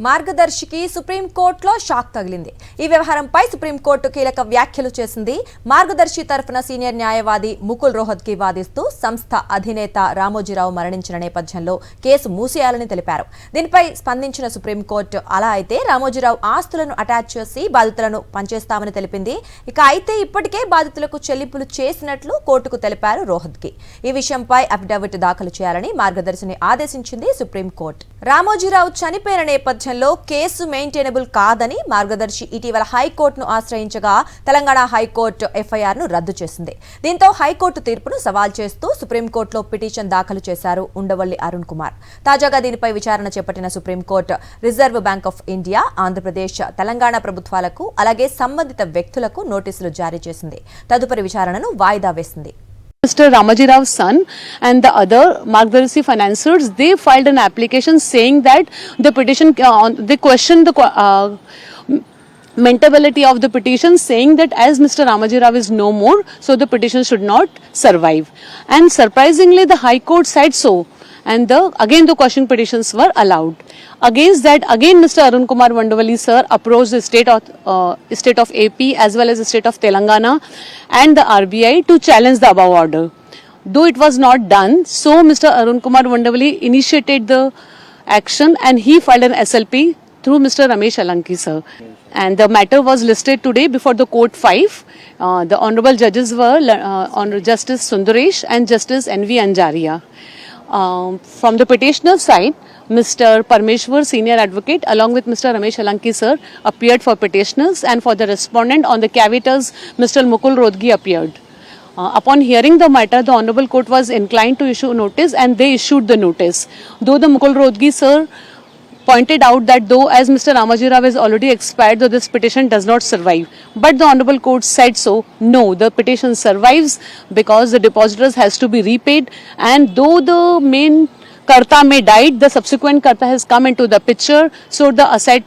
మార్గదర్శికి సుప్రీంకోర్టులో షాక్ తగిలింది. ఈ వ్యవహారంపై సుప్రీంకోర్టు కీలక వ్యాఖ్యలు చేసింది. మార్గదర్శి తరఫున సీనియర్ న్యాయవాది ముకుల్ రోహత్గి వాదిస్తూ సంస్థ అధినేత రామోజీరావు మరణించిన నేపథ్యంలో కేసు మూసేయాలని తెలిపారు. దీనిపై స్పందించిన సుప్రీంకోర్టు అలా అయితే రామోజీరావు ఆస్తులను అటాచ్ చేసి బాధితులను పనిచేస్తామని తెలిపింది. అయితే ఇప్పటికే బాధితులకు చెల్లింపులు చేసినట్లు కోర్టుకు తెలిపారు రోహత్గి. ఈ విషయంపై అఫిడవిట్ దాఖలు చేయాలని మార్గదర్శిని ఆదేశించింది సుప్రీంకోర్టు. రామోజీరావు చనిపోయిన నేపథ్యంలో కేసు మెయింటైనబుల్ కాదని మార్గదర్శి ఇటీవల హైకోర్టును ఆశ్రయించగా తెలంగాణ హైకోర్టు ఎఫ్ఐఆర్ ను రద్దు చేసింది. దీంతో హైకోర్టు తీర్పును సవాల్ చేస్తూ సుప్రీంకోర్టులో పిటిషన్ దాఖలు చేశారు ఉండవల్లి అరుణ్ కుమార్. తాజాగా దీనిపై విచారణ చేపట్టిన supreme court reserve bank of India, Andhra Pradesh, Telangana ప్రభుత్వాలకు అలాగే సంబంధిత వ్యక్తులకు నోటీసులు జారీ చేసింది. తదుపరి విచారణను వాయిదా వేసింది. Mr. Ramoji Rao's son and the other Margdarshi financiers, they filed an application saying that the petition, they questioned the mentability of the petition, saying that as Mr. Ramoji Rao is no more, so the petition should not survive. And surprisingly, the High Court said so. And again the question petitions were allowed. Against that, again Mr. Arun Kumar Vandavali sir approached the state of AP as well as the state of Telangana and the RBI to challenge the above order. Though it was not done, so Mr. Arun Kumar Vandavali initiated the action and he filed an SLP through Mr. Ramesh Alanki sir. And the matter was listed today before the court 5. The honorable judges were Honorable Justice Sundaresh and Justice NV Anjaria. From the petitioner side, Mr. Parmeshwar, senior advocate, along with Mr. Ramesh Alanki sir, appeared for petitioners, and for the respondent on the caveators, Mr. Mukul Rohotgi appeared. Upon hearing the matter, the Honorable Court was inclined to issue notice, and they issued the notice. Though the Mukul Rohotgi sir pointed out that though as Mr. Ramoji Rao is already expired, though this petition does not survive. But the Honorable Court said so, no, the petition survives because the depositors has to be repaid, and though the main Karta may died, the subsequent Karta has come into the picture, so the asset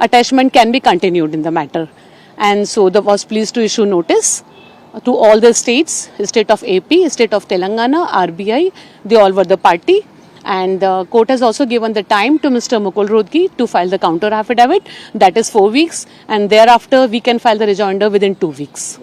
attachment can be continued in the matter. And so the was pleased to issue notice to all the states, state of AP, state of Telangana, RBI, they all were the party. And the court has also given the time to Mr. Mukul Rohotgi to file the counter affidavit, that is 4 weeks, and thereafter we can file the rejoinder within 2 weeks.